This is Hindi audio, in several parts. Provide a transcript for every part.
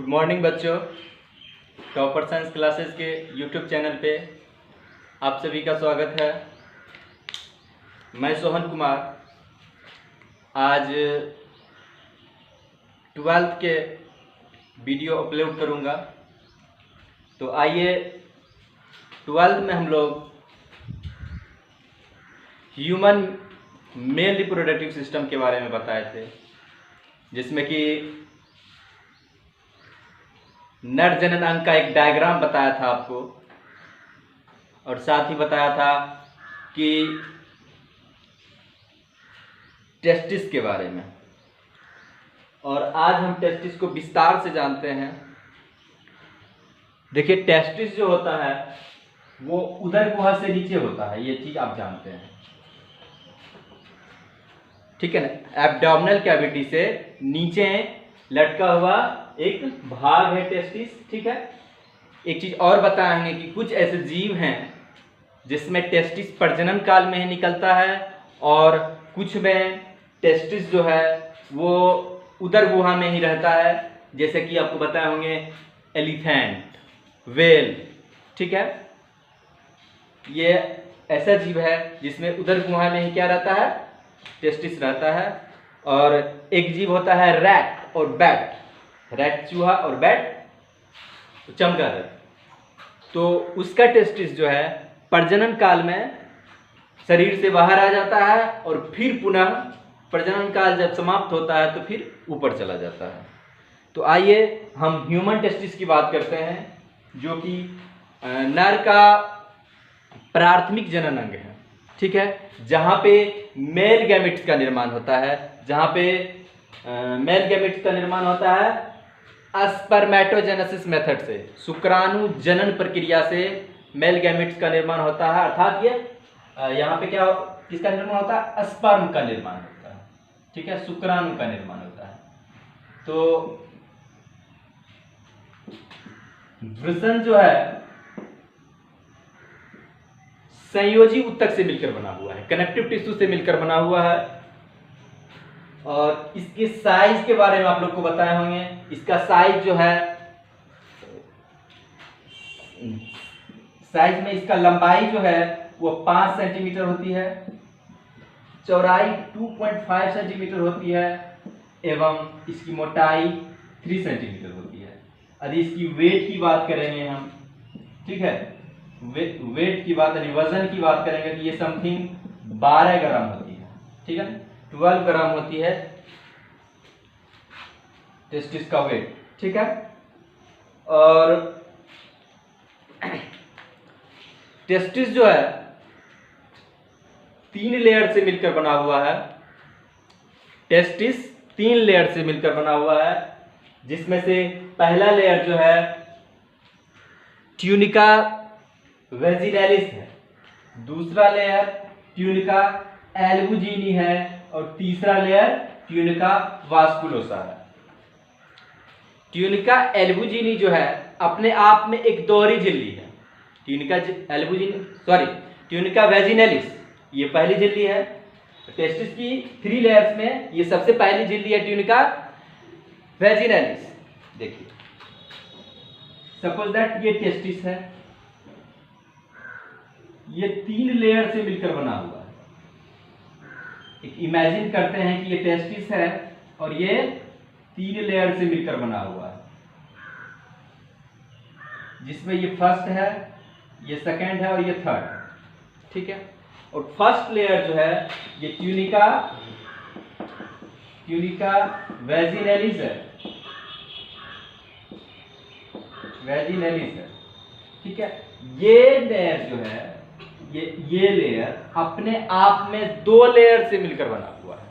मॉर्निंग बच्चों, टॉपर साइंस क्लासेस के यूट्यूब चैनल पे आप सभी का स्वागत है। मैं सोहन कुमार आज 12th के वीडियो अपलोड करूंगा। तो आइए 12th में हम लोग ह्यूमन मेल रिप्रोडक्टिव सिस्टम के बारे में बताए थे, जिसमें कि नर जनन अंग का एक डायग्राम बताया था आपको, और साथ ही बताया था कि टेस्टिस के बारे में। और आज हम टेस्टिस को विस्तार से जानते हैं। देखिए, टेस्टिस जो होता है वो उदर गुहा से नीचे होता है, ये चीज आप जानते हैं, ठीक है ना। एब्डोमिनल कैविटी से नीचे लटका हुआ एक भाग है टेस्टिस, ठीक है। एक चीज और बताएंगे कि कुछ ऐसे जीव हैं जिसमें टेस्टिस प्रजनन काल में ही निकलता है, और कुछ में टेस्टिस जो है वो उदर गुहा में ही रहता है, जैसे कि आपको बताए होंगे एलिफेंट, व्हेल, ठीक है। ये ऐसा जीव है जिसमें उदर गुहा में ही क्या रहता है, टेस्टिस रहता है। और एक जीव होता है रैट और बैट, रैट चूहा और बैट चमगादड़। तो उसका टेस्टिस जो है प्रजनन काल में शरीर से बाहर आ जाता है, और फिर पुनः प्रजनन काल जब समाप्त होता है तो फिर ऊपर चला जाता है। तो आइए हम ह्यूमन टेस्टिस की बात करते हैं, जो कि नर का प्राथमिक जनन अंग है, ठीक है, जहां पे मेल गैमेट्स का निर्माण होता है। जहां पे मेल गैमेट्स का निर्माण होता है स्पर्मेटोजेनेसिस मेथड से, शुक्राणु जनन प्रक्रिया से मेल गैमेट्स का निर्माण होता है। अर्थात ये यहाँ पे क्या किसका निर्माण होता है, स्पर्म का निर्माण होता है, ठीक है, शुक्राणु का निर्माण होता है। तो वृषण जो है संयोजी उत्तक से मिलकर बना हुआ है, कनेक्टिव टिश्यू से मिलकर बना हुआ है। और इसके साइज के बारे में आप लोग को बताए होंगे। इसका साइज जो है, साइज में इसका लंबाई जो है वो 5 सेंटीमीटर होती है, चौड़ाई 2.5 सेंटीमीटर होती है, एवं इसकी मोटाई 3 सेंटीमीटर होती है। यदि इसकी वेट की बात करेंगे हम, ठीक है, वेट की बात यानी वजन की बात करेंगे तो ये समथिंग 12 ग्राम होती है, ठीक है, 12 ग्राम होती है टेस्टिस का वेट, ठीक है। और टेस्टिस जो है 3 लेयर से मिलकर बना हुआ है। टेस्टिस 3 लेयर से मिलकर बना हुआ है, जिसमें से पहला लेयर जो है ट्यूनिका वेजिनैलिस है, दूसरा लेयर ट्यूनिका एल्बुजिनी है, और तीसरा लेयर ट्यूनिका वास्कुलोसा है। ट्यूनिका एल्बुजिनी जो है अपने आप में एक दोहरी झिल्ली है। ट्यूनिका वेजिनैलिस ये पहली झिल्ली है। टेस्टिस की 3 लेयर्स में ये सबसे पहली झिल्ली है ट्यूनिका वेजिनैलिस। देखिए, सपोज दैट ये टेस्टिस है, ये 3 लेयर से मिलकर बना हुआ है। एक इमेजिन करते हैं कि ये टेस्टिस है और ये 3 लेयर से मिलकर बना हुआ है, जिसमें ये फर्स्ट है, ये सेकंड है और ये थर्ड, ठीक है। और फर्स्ट लेयर जो है ये ट्यूनिका वेजिनैलिस है, ठीक है। ये लेयर जो है ये लेयर अपने आप में 2 लेयर से मिलकर बना हुआ है।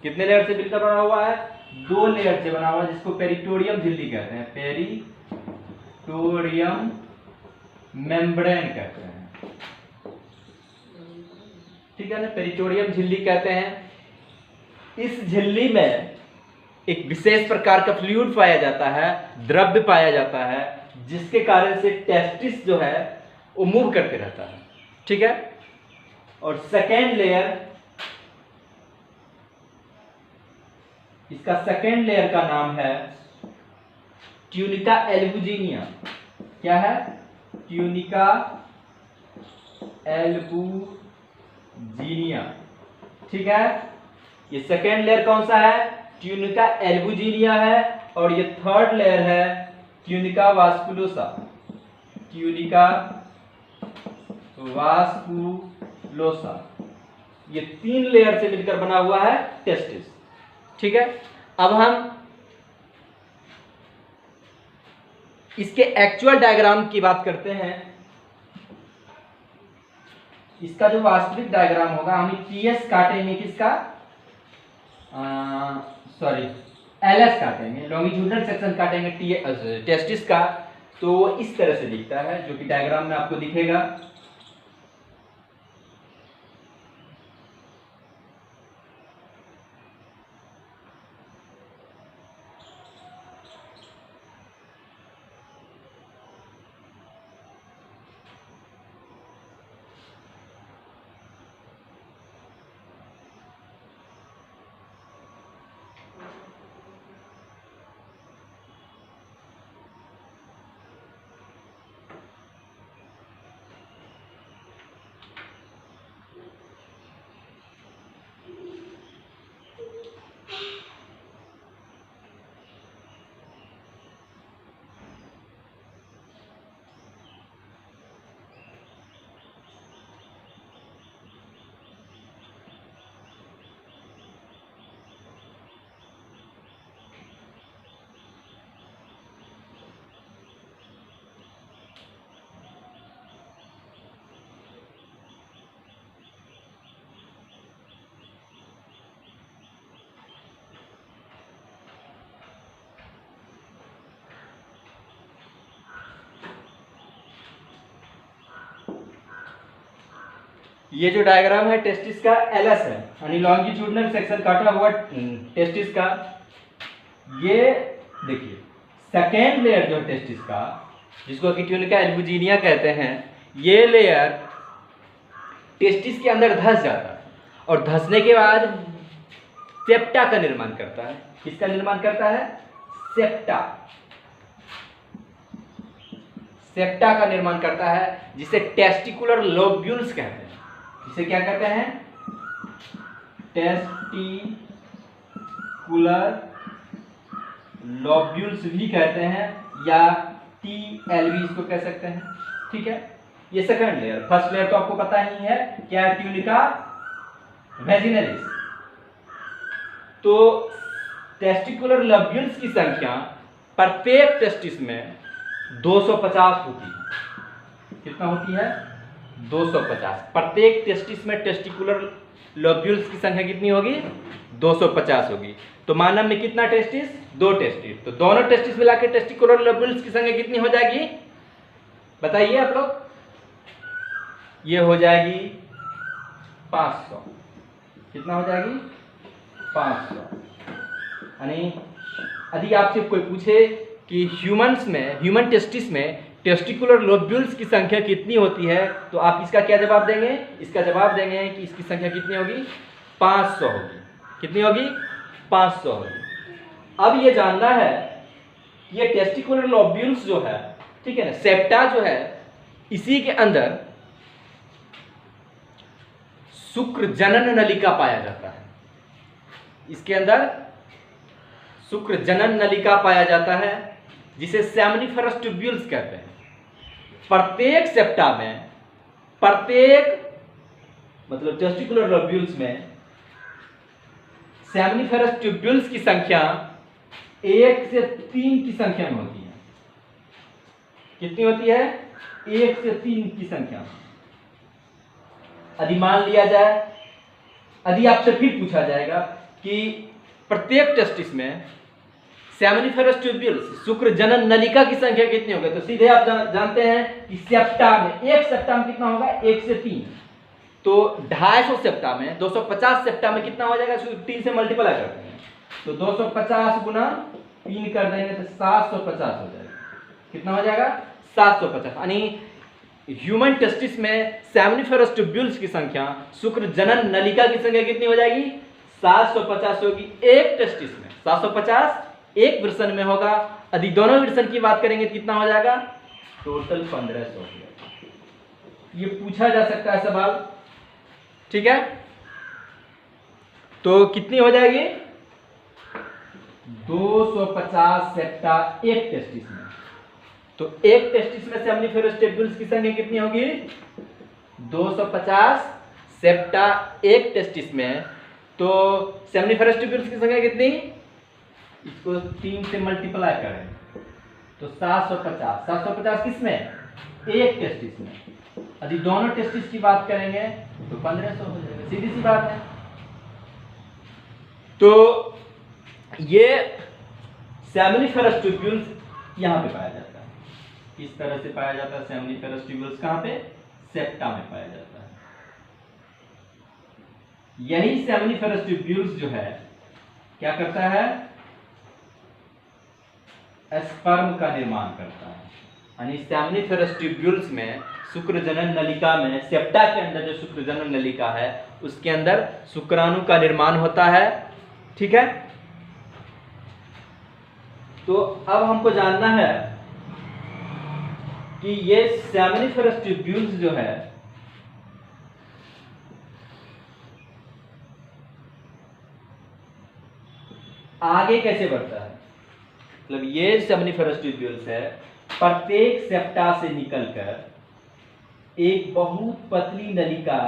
कितने लेयर से मिलकर बना हुआ है, 2 लेयर से बना हुआ है, जिसको पेरिटोरियम झिल्ली कहते हैं, पेरिटोरियम मेम्ब्रेन कहते हैं, ठीक है ना, पेरिटोरियम झिल्ली कहते हैं। इस झिल्ली में एक विशेष प्रकार का फ्लूइड पाया जाता है, द्रव्य पाया जाता है, जिसके कारण से टेस्टिस जो है वो मूव करते रहता है, ठीक है। और सेकेंड लेयर, इसका सेकेंड लेयर का नाम है ट्यूनिका एल्बुजिनिया। क्या है? Tunica albuginea. ठीक है, ये सेकेंड लेयर कौन सा है? ट्यूनिका एल्बुजिनिया है। और ये थर्ड लेयर है ट्यूनिका वास्कुलोसा। ट्यूनिका वास्कुलोसा। ये 3 लेयर से मिलकर बना हुआ है टेस्टिस। ठीक है, अब हम इसके एक्चुअल डायग्राम की बात करते हैं। इसका जो वास्तविक डायग्राम होगा, हम टीएस काटेंगे किसका? सॉरी, एलएस काटेंगे, लॉन्गिट्यूडनल सेक्शन काटेंगे टेस्टिस का। तो इस तरह से दिखता है, जो कि डायग्राम में आपको दिखेगा। ये जो डायग्राम है टेस्टिस का एलएस है, यानी लॉन्गिट्यूडनल सेक्शन काटा हुआ टेस्टिस का। ये देखिए सेकेंड लेयर जो है टेस्टिस का, जिसको कि ट्यूनिका एल्बुजिनिया कहते हैं, ये लेयर टेस्टिस के अंदर धंस जाता है और धंसने के बाद सेप्टा का निर्माण करता है। किसका निर्माण करता है? सेप्टा। सेप्टा का निर्माण करता है, जिसे टेस्टिकुलर लोब्यूल्स कहते हैं। इसे क्या कहते हैं? टेस्टिकुलर लोब्यूल्स भी कहते हैं, या टीएलवी इसको कह सकते हैं। ठीक है, ये सेकंड लेयर। फर्स्ट लेयर तो आपको पता ही है क्या है, ट्यूनिका वेजिनलिस। तो टेस्टिकुलर लोब्यूल्स की संख्या प्रत्येक टेस्टिस में 250 होती है। कितना होती है? 250। प्रत्येक टेस्टिस में टेस्टिकुलर लोब्यूल्स की संख्या कितनी होगी? 250 होगी। तो मानव में कितना टेस्टिस? 2 टेस्टिस। तो दोनों टेस्टिस मिला के टेस्टिकुलर लोब्यूल्स की संख्या कितनी हो जाएगी? बताइए आप लोग। ये हो जाएगी 500। कितना हो जाएगी? 500। यानी यदि आपसे कोई पूछे कि ह्यूमन टेस्टिस में टेस्टिकुलर लोब्यूल्स की संख्या कितनी होती है, तो आप इसका क्या जवाब देंगे? इसका जवाब देंगे कि इसकी संख्या कितनी होगी? 500 होगी। कितनी होगी? 500 होगी। अब ये जानना है कि ये टेस्टिकुलर लोब्यूल्स जो है, ठीक है ना, सेप्टा जो है, इसी के अंदर शुक्र जनन नलिका पाया जाता है। इसके अंदर शुक्र जनन नलिका पाया जाता है, जिसे सेमनिफेरस ट्यूब्यूल्स कहते हैं। प्रत्येक सेप्टा में, मतलब टेस्टिकुलर लोब्यूल्स में सेमनिफेरस ट्यूब्यूल्स की संख्या 1 से 3 की संख्या में होती है। कितनी होती है? 1 से 3 की संख्या। यदि मान लिया जाए, यदि आपसे फिर पूछा जाएगा कि प्रत्येक टेस्टिस में सेमनिफेरस ट्यूब्यूल्स, शुक्र जनन नलिका की संख्या कितनी होगी, तो सीधे आप जानते हैं कि सेप्टा में, एक सेप्टा में कितना होगा? 1 से 3। तो 250 सेप्टा में, 250 सेप्टा में कितना हो जाएगा? 3 से मल्टीप्लाई करते हैं तो 250 गुना 3 कर देंगे तो 750 हो जाएगा। कितना हो जाएगा? 750। यानी ह्यूमन टेस्टिस में सेमनिफेरस ट्यूब्यूल्स की संख्या, शुक्र जनन नलिका की संख्या कितनी हो जाएगी? 750 होगी एक टेस्टिस में। 750 एक वर्षन में होगा। यदि दोनों वर्षन की बात करेंगे तो कितना हो जाएगा, टोटल 1500 हो जाएगा। ये पूछा जा सकता है सवाल, ठीक है। तो कितनी हो जाएगी, 250 सेप्टा एक टेस्टिस में। तो एक टेस्टिस में सेमनीफेरस ट्यूब्यूल्स की संख्या कितनी होगी, 250 सेप्टा एक टेस्टिस में। तो सेमनीफेरस ट्यूब्यूल्स की संख्या कितनी, इसको 3 से मल्टीप्लाई करें तो 750। 750 किस में, एक टेस्टिस में। यदि दोनों टेस्टिस की बात करेंगे तो 1500 हो जाएगा, सीधी सी बात है। तो ये सेमनीफेरस ट्यूब्यूल्स यहां पे पाया जाता है, इस तरह से पाया जाता है। सेमनीफेरस ट्यूब्यूल्स कहां पे, सेप्टा में पाया जाता है। यही सेमनीफेरस ट्यूब्यूल्स जो है क्या करता है, स्पर्म का निर्माण करता है। यानी सेमनीफेरस ट्यूब्यूल्स में शुक्रजनन नलिका में, सेप्टा के अंदर जो शुक्रजनन नलिका है उसके अंदर शुक्राणु का निर्माण होता है, ठीक है। तो अब हमको जानना है कि ये सेमनीफेरस ट्यूब्यूल्स जो है आगे कैसे बढ़ता है। मतलब ये सेमनीफेरस ट्यूब्यूल्स है, प्रत्येक सेप्टा से निकलकर एक बहुत पतली नलिका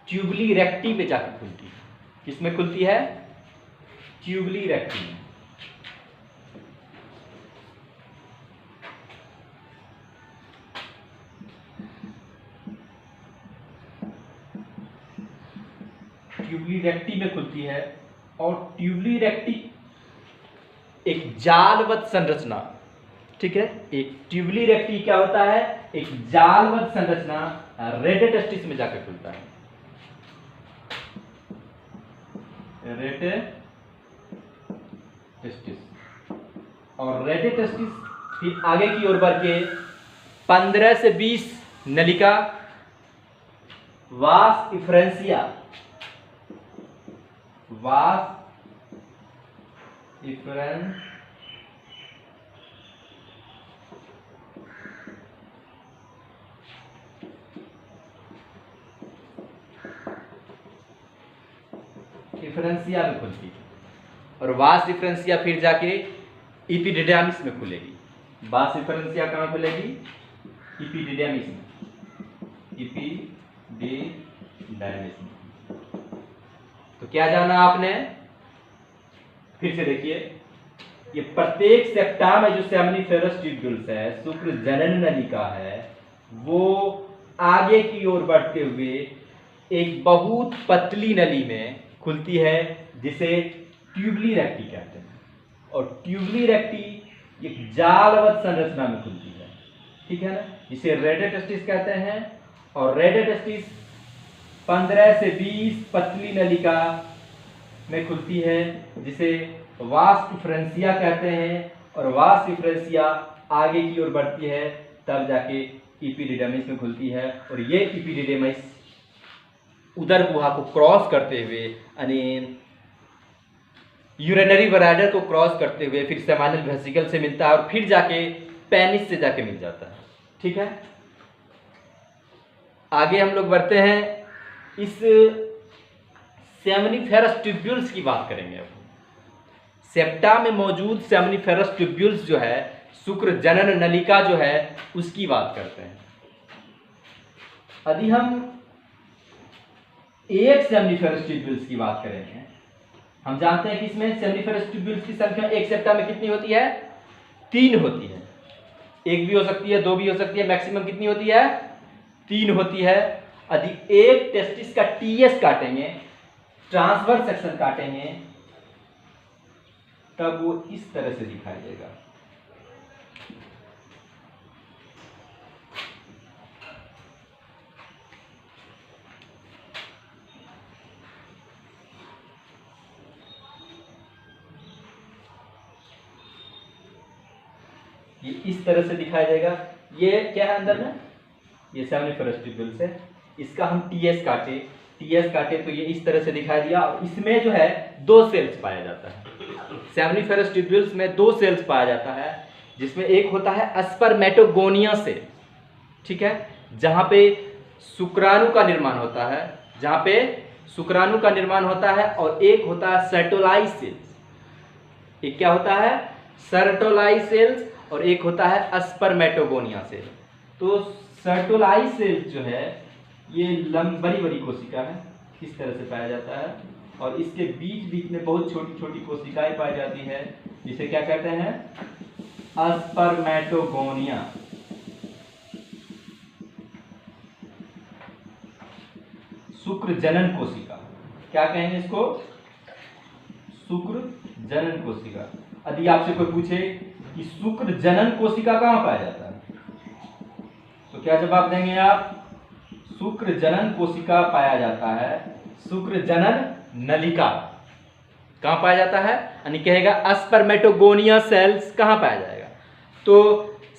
ट्यूबली रेक्टी पे जाकर खुलती है। किसमें खुलती है, ट्यूबली रेक्टी में। ट्यूबली रेक्टी में खुलती है। और ट्यूबली रेक्टी एक जालवत संरचना, ठीक है। एक ट्यूबली रेक्टी क्या होता है, एक जालवत संरचना रेटे टेस्टिस में जाकर खुलता है। रेटे टेस्टिस और रेटे टेस्टिस फिर आगे की ओर बढ़ के 15 से 20 नलिका वास इफ्रेंसिया, वास इफ्रेंस डिफरेंशिया में खुलती है। और वास डिफरेंशिया फिर जाके इपिडिडामिस में खुलेगी। वास डिफरेंशिया कहाँ खुलेगी, इपिडिडामिस में, इपिडिडामिस में। तो क्या जाना आपने, फिर से देखिए, ये प्रत्येक सेप्टा में जो सेमनीफेरस ट्यूब्यूल्स है, शुक्र जनन नलिका है, वो आगे की ओर बढ़ते हुए एक बहुत पतली नली में खुलती है जिसे ट्यूबली रेक्टी कहते हैं। और ट्यूबली रेक्टी एक जालवत संरचना में खुलती है, ठीक है ना, जिसे रेटे टेस्टिस कहते हैं। और रेटे टेस्टिस 15 से 20 पतली नलिका में खुलती है जिसे वास डिफरेंशिया कहते हैं। और वास डिफरेंशिया आगे की ओर बढ़ती है तब जाके इपिडिडमिस में खुलती है। और ये इपिडिडमिस उदर गुहा को क्रॉस करते हुए यानी यूरिनरी ब्लैडर को क्रॉस करते हुए फिर सेमाइनल वेसिकल से मिलता है और फिर जाके पेनिस से जाके मिल जाता है, ठीक है। आगे हम लोग बढ़ते हैं, इस सेमनीफेरस ट्यूब्यूल्स की बात करेंगे। अब सेप्टा में मौजूद सेमनीफेरस ट्यूब्यूल्स जो है, शुक्र जनन नलिका जो है, उसकी बात करते हैं। यदि हम एक सेमनीफेरस ट्यूब्यूल्स की बात करेंगे, हम जानते हैं कि इसमें सेमनीफेरस ट्यूब्यूल्स की संख्या एक सेप्टा में कितनी होती है, 3 होती है। एक भी हो सकती है, 2 भी हो सकती है, मैक्सिमम कितनी होती है, 3 होती है। यदि एक टेस्टिस का टीएस काटेंगे, ट्रांसवर्स सेक्शन काटेंगे, तब वो इस तरह से दिखाई देगा। ये इस तरह से दिखाई देगा। ये क्या है अंदर में, ये सेमनीफेरस ट्यूब्यूल्स है। इसका हम टीएस काटे टीएस काटे तो ये इस तरह से दिखाई दिया। और इसमें जो है 2 सेल्स पाया जाता है। सेमनीफेरस ट्यूब्यूल्स में 2 सेल्स पाया जाता है, जिसमें एक होता है स्पर्मेटोगोनिया सेल, ठीक है, जहां पे शुक्राणु का निर्माण होता है, जहां पे शुक्राणु का निर्माण होता है। और एक होता है सर्टोलाई सेल्स। एक क्या होता है? सर्टोलाई सेल्स। और एक होता है स्पर्मेटोगोनिया सेल। तो सर्टोलाई सेल्स जो है ये बड़ी बड़ी कोशिका है, इस तरह से पाया जाता है। और इसके बीच बीच में बहुत छोटी छोटी कोशिकाएं पाई जाती है, जिसे क्या कहते हैं? स्पर्मेटोगोनिया। शुक्र जनन कोशिका, क्या कहेंगे इसको? शुक्र जनन कोशिका। यदि आपसे कोई पूछे कि शुक्र जनन कोशिका कहां पाया जाता है, तो क्या जवाब देंगे आप? शुक्र जनन कोशिका पाया जाता है शुक्र जनन नलिका। कहां पाया जाता है? यानी कहेगा स्पर्मेटोगोनिया सेल्स कहां पाया जाएगा? तो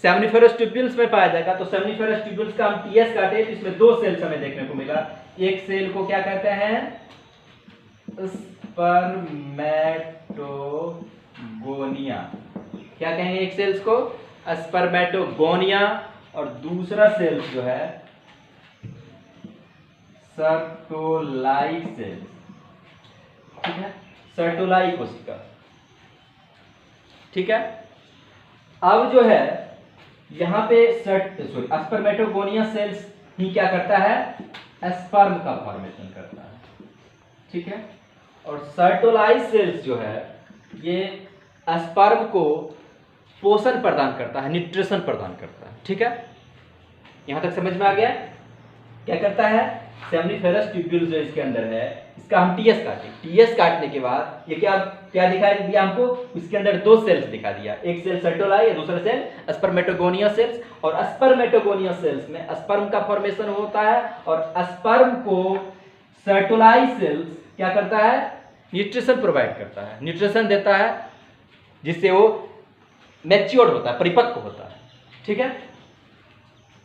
सेमनीफेरस ट्यूब्यूल्स में पाया जाएगा। तो सेमनीफेरस ट्यूब्यूल्स का हम टीएस काटे तो इसमें 2 सेल्स हमें देखने को मिला। एक सेल को क्या कहते हैं? स्पर्मेटोगोनिया। क्या कहेंगे एक सेल्स को? स्पर्मेटोगोनिया। और दूसरा सेल्स जो है सर्टोलाई सेल्स, ठीक है, सर्टोलाई कोशिका, ठीक है। अब जो है यहां पे स्पर्मेटोगोनिया सेल्स ही क्या करता है? स्पर्म का फॉर्मेशन करता है, ठीक है। और सर्टोलाई सेल्स जो है ये स्पर्म को पोषण प्रदान करता है, न्यूट्रिशन प्रदान करता है, ठीक है। यहां तक समझ में आ गया? क्या करता है? सेमनीफेरस ट्यूब्यूल जो इसके अंदर है, इसका हम टीएस काटे। टीएस काटने के बाद ये क्या क्या दिखाई दिया हमको? इसके अंदर 2 सेल्स दिखा दिया। एक सेल सर्टोलाई, दूसरा सेल स्पर्मेटोगोनिया सेल्स। और स्पर्मेटोगोनिया सेल्स में स्पर्म का फॉर्मेशन होता है और स्पर्म को सर्टोलाई सेल्स क्या करता है? न्यूट्रिशन प्रोवाइड करता है, न्यूट्रिशन देता है, जिससे वो मैच्योर्ड होता है, परिपक्व होता है, ठीक है।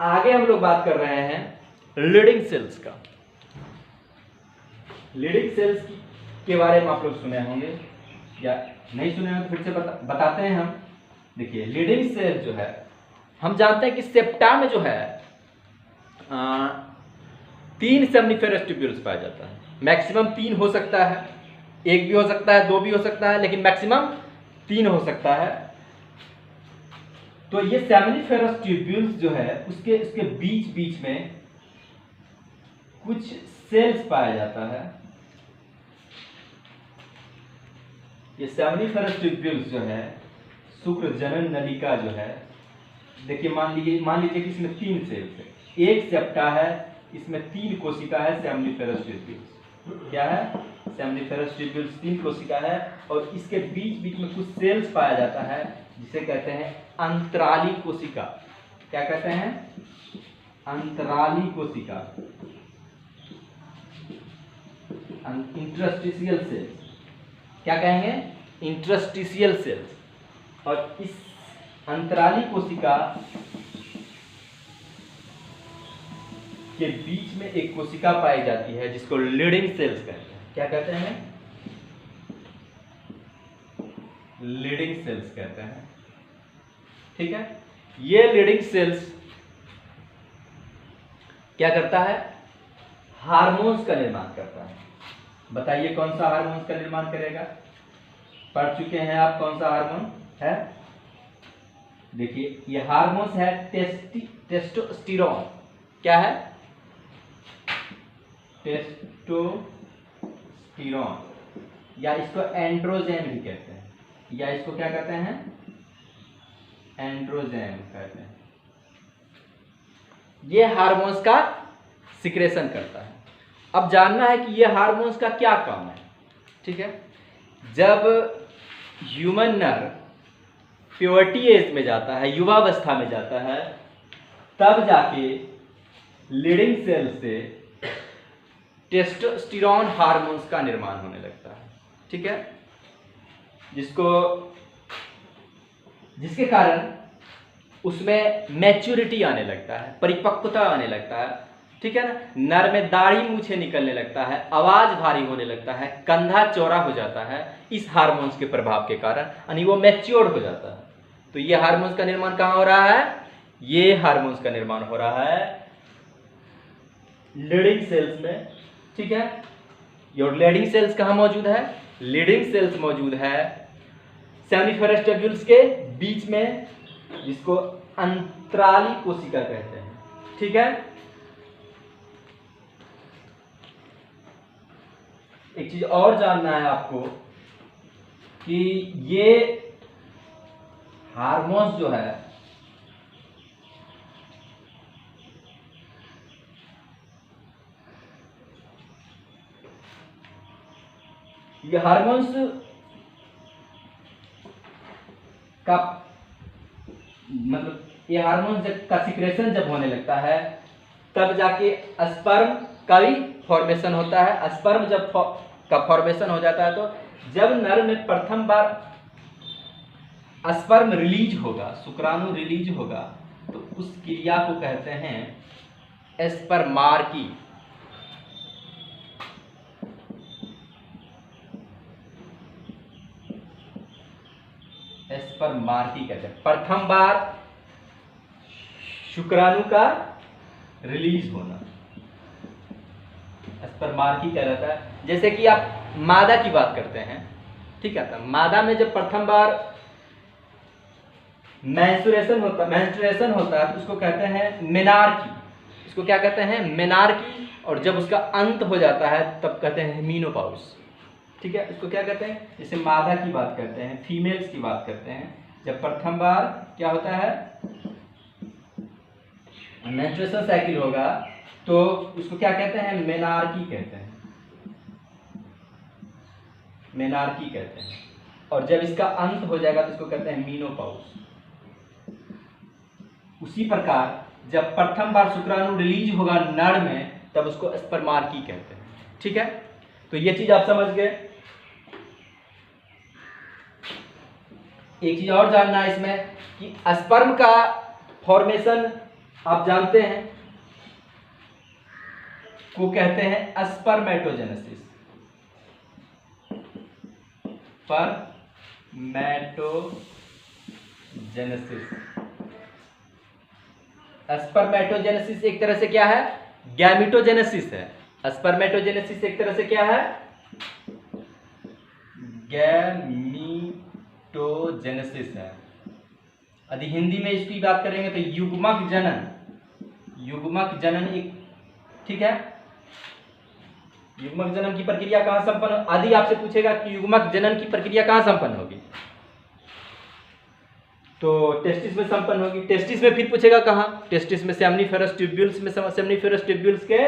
आगे हम लोग बात कर रहे हैं लीडिंग सेल्स का। लीडिंग सेल्स के बारे में आप लोग सुने होंगे या नहीं सुने होंगे, फिर से बताते हैं हम। देखिए लीडिंग सेल जो है, हम जानते हैं कि सेप्टा में जो है 3 सेमनीफेरस ट्यूब्यूल्स पाया जाता है। मैक्सिमम 3 हो सकता है, 1 भी हो सकता है, 2 भी हो सकता है, लेकिन मैक्सिमम 3 हो सकता है। तो ये सेमनीफेरस ट्यूब्यूल्स जो है उसके बीच बीच में कुछ सेल्स पाया जाता है। ये सेमनीफेरस ट्यूब्यूल्स जो है शुक्र जनन नलिका जो है, देखिए मान लीजिए कि इसमें 3 सेल्स है, एक सेप्टा है, इसमें 3 कोशिका है सेमनीफेरस ट्यूब्यूल्स। क्या है? सेमनीफेरस ट्यूब्यूल्स 3 कोशिका है। और इसके बीच बीच में कुछ सेल्स पाया जाता है, जिसे कहते हैं अंतराली कोशिका। क्या कहते हैं? अंतराली कोशिका, इंटरस्टिशियल सेल्स। क्या कहेंगे? Interstitial cells. और इस अंतराली कोशिका के बीच में एक कोशिका पाई जाती है जिसको लीडिंग सेल्स कहते हैं। क्या कहते हैं? लीडिंग सेल्स कहते हैं, ठीक है। ये लीडिंग सेल्स क्या करता है? हार्मोन्स का निर्माण करता है। बताइए कौन सा हार्मोन्स का निर्माण करेगा? पढ़ चुके हैं आप कौन सा हार्मोन है? देखिए ये हार्मोन्स है टेस्टोस्टेरोन। क्या है? टेस्टोस्टेरोन, या इसको एंड्रोजन भी कहते हैं, या इसको क्या कहते हैं? एंड्रोजन कहते हैं। ये हार्मोन्स का सिक्रेशन करता है। अब जानना है कि ये हार्मोन्स का क्या काम है, ठीक है। जब ह्यूमन नर प्यूबर्टी एज में जाता है, युवावस्था में जाता है, तब जाके लीडिंग सेल से टेस्टोस्टेरोन हार्मोन्स का निर्माण होने लगता है, ठीक है। जिसके कारण उसमें मैच्योरिटी आने लगता है, परिपक्वता आने लगता है। ठीक है ना। नर में दाढ़ी मूछे निकलने लगता है, आवाज भारी होने लगता है, कंधा चौड़ा हो जाता है इस हार्मोन्स के प्रभाव के कारण, यानी वो मैच्योर हो जाता है। तो ये हार्मोन्स का निर्माण कहाँ हो रहा है? ये हार्मोन्स का निर्माण हो रहा है लीडिंग सेल्स में, ठीक है। और लीडिंग सेल्स कहाँ मौजूद है? लीडिंग सेल्स मौजूद है सेमिनिफरस ट्यूब्यूल्स के बीच में, जिसको अंतराली कोशिका कहते हैं, ठीक है। एक चीज और जानना है आपको कि ये हार्मोन्स जो है ये हार्मोन्स का मतलब ये हार्मोन्स का सिक्रेशन जब होने लगता है तब जाके स्पर्म का भी फॉर्मेशन होता है। स्पर्म जब का फॉर्मेशन हो जाता है तो जब नर में प्रथम बार स्पर्म रिलीज होगा, शुक्राणु रिलीज होगा, तो उस क्रिया को कहते हैं स्पर्मार्की। स्पर्मार्की कहते हैं, प्रथम बार शुक्राणु का रिलीज होना स्पर्मार्की कहलाता है। जैसे कि आप मादा की बात करते हैं, ठीक है, तो मादा में जब प्रथम बार मेंस्ट्रुएशन होता है तो उसको कहते हैं मेनार्की। इसको क्या कहते हैं? मेनार्की। और जब उसका अंत हो जाता है तब कहते हैं मीनोपॉज, ठीक है। इसको क्या कहते हैं? जैसे मादा की बात करते हैं, फीमेल्स की बात करते हैं, जब प्रथम बार क्या होता है मेंस्ट्रुएशन साइकिल होगा तो उसको क्या कहते हैं? मेनार्की कहते हैं, मेनार्की कहते हैं। और जब इसका अंत हो जाएगा तो इसको कहते हैं मीनोपॉज। उसी प्रकार जब प्रथम बार शुक्राणु रिलीज होगा नर में तब उसको स्पर्मार्की कहते हैं, ठीक है। तो ये चीज आप समझ गए। एक चीज और जानना है इसमें कि स्पर्म का फॉर्मेशन आप जानते हैं को कहते हैं स्पर्मेटोजेनेसिस। स्पर्मेटोजेनेसिस एक तरह से क्या है? गैमिटोजेनेसिस है। स्पर्मेटोजेनेसिस एक तरह से क्या है? गैमीटोजेनेसिस है। यदि हिंदी में इसकी बात करेंगे तो युग्मक जनन, युग्मक जनन एक, ठीक है। युग्मक जनन की प्रक्रिया कहां संपन्न? यदि आपसे पूछेगा कि युग्मक जनन की प्रक्रिया कहां संपन्न होगी तो टेस्टिस में संपन्न होगी। टेस्टिस में फिर पूछेगा कहां? टेस्टिस में सेमिनिफेरस ट्यूब्यूल्स में, सेमिनिफेरस ट्यूब्यूल्स के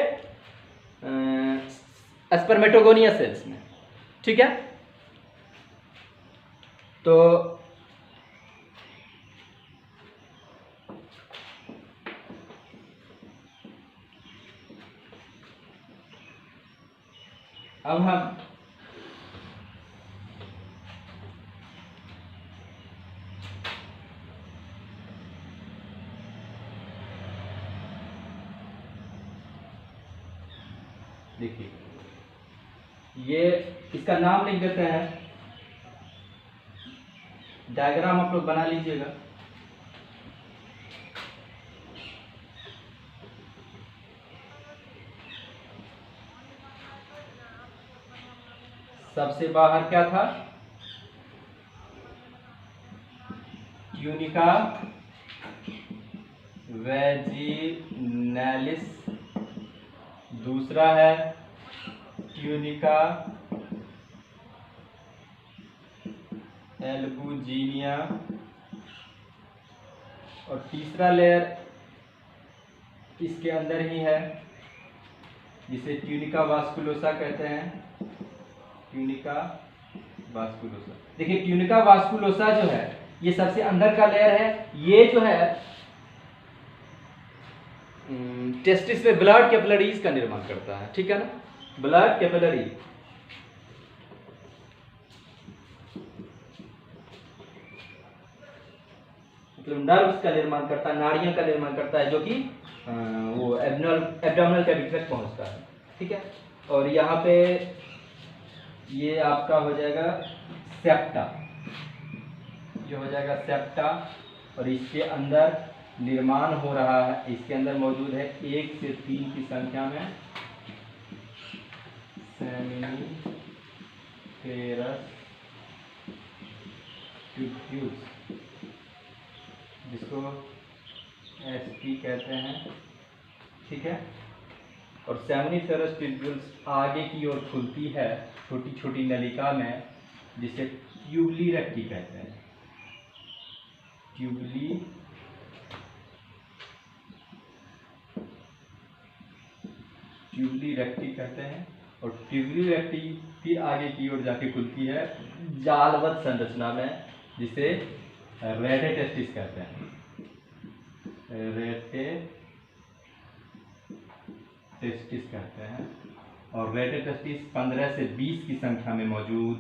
स्पर्मेटोगोनिया सेल्स में, ठीक है। तो अब हम देखिए ये इसका नाम लिख देते हैं, डायग्राम आप लोग बना लीजिएगा। सबसे बाहर क्या था? ट्यूनिका वैजिनैलिस, दूसरा है ट्यूनिका एल्बुजिनिया, और तीसरा लेयर इसके अंदर ही है जिसे ट्यूनिका वास्कुलोसा कहते हैं। ट्यूनिका वास्कुलोसा, देखिए ट्यूनिका वास्कुलोसा जो है ये सबसे अंदर का लेयर है। ये जो है टेस्टिस में ब्लड कैपिलरीज का निर्माण करता है, ठीक है ना, ब्लड कैपिलरी। मतलब नर्व्स का निर्माण करता है, नाड़ियों का निर्माण करता है, जो कि वो एब्डोमिनल कैविटी तक पहुंचता है, ठीक है। और यहाँ पे ये आपका हो जाएगा सेप्टा, ये हो जाएगा सेप्टा। और इसके अंदर निर्माण हो रहा है, इसके अंदर मौजूद है 1 से 3 की संख्या में सेमिनिफेरस ट्यूब्यूल्स, जिसको एसटी कहते हैं, ठीक है। और सेमिनिफेरस ट्यूब्यूल्स आगे की ओर खुलती है छोटी छोटी नलिका में, जिसे ट्यूबली रेक्टी कहते हैं, ट्यूबली रेक्टी कहते हैं। और ट्यूबली रेक्टी फिर आगे की ओर जाके खुलती है जालवत संरचना में, जिसे रेटेटेस्टिस कहते हैं, रेटेटेस्टिस कहते हैं। और रेटेटेस्टिस 15 से 20 की संख्या में मौजूद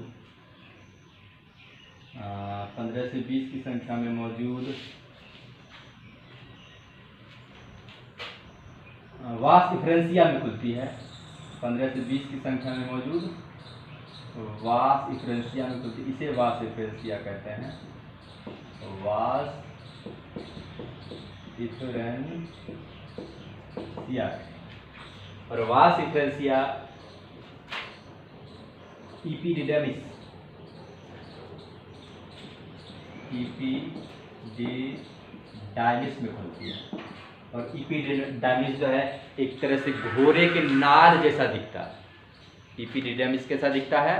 15 से 20 की संख्या में मौजूद वास इफ्रेंसिया में खुलती है। 15 से 20 की संख्या में मौजूद वास इफ्रेंसिया में खुलती है, इसे वास इफ्रेंसिया कहते हैं, वास इफ्रेंसिया। और वास इफ्रेंसिया इपिडिडमिस में खुलती है। और इपिडिडमिस जो है एक तरह से घोड़े के नाल जैसा दिखता है। इपिडिडमिस कैसा दिखता है?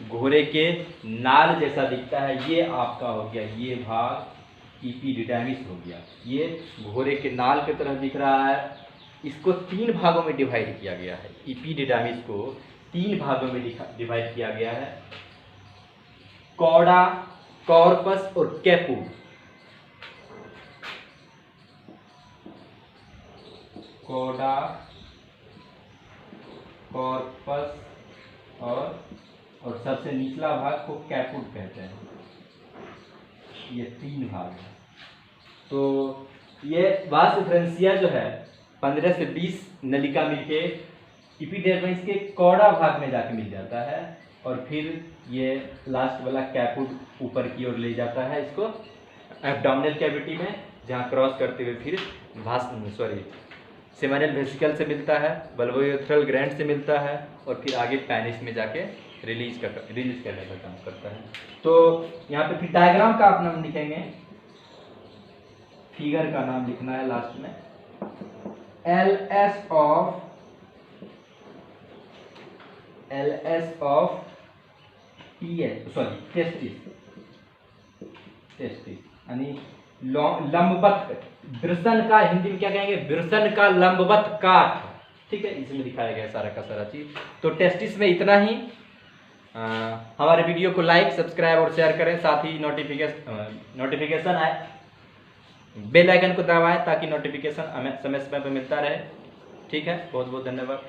घोड़े के नाल जैसा दिखता है। ये आपका हो गया, ये भाग इपिडिडमिस हो गया, ये घोड़े के नाल की तरह दिख रहा है। इसको 3 भागों में डिवाइड किया गया है। इपिडिडमिस को 3 भागों में डिवाइड किया गया है, कॉडा, कॉर्पस और कैपुल। कॉडा, कॉर्पस और सबसे निचला भाग को कैपुल कहते हैं। ये 3 भाग है। तो ये वास इफ्रेंसिया जो है 15 से 20 नलिका मिलके इपिडर्मिस के कॉडा भाग में जाके मिल जाता है। और फिर ये लास्ट वाला कैपुल ऊपर की ओर ले जाता है इसको एब्डोमिनल कैविटी में, जहाँ क्रॉस करते हुए फिर सेमिनल वेसिकल से मिलता है, बल्बोयूरेथ्रल ग्लैंड से मिलता है, और फिर आगे पेनिस में जाके रिलीज करने का काम करता है। तो यहाँ पे फिर डायग्राम का आप नाम लिखेंगे, फिगर का नाम लिखना है लास्ट में। LS ऑफ टेस्टिस यानी लंबवत, वृषण का हिंदी में क्या कहेंगे? वृषण का लंबवत काट, ठीक है। इसमें दिखाया गया सारा का सारा चीज। तो टेस्टिस में इतना ही। हमारे वीडियो को लाइक, सब्सक्राइब और शेयर करें, साथ ही नोटिफिकेशन आए, बेल आइकन को दबाएं ताकि नोटिफिकेशन हमें समय समय पर मिलता रहे, ठीक है। बहुत बहुत धन्यवाद।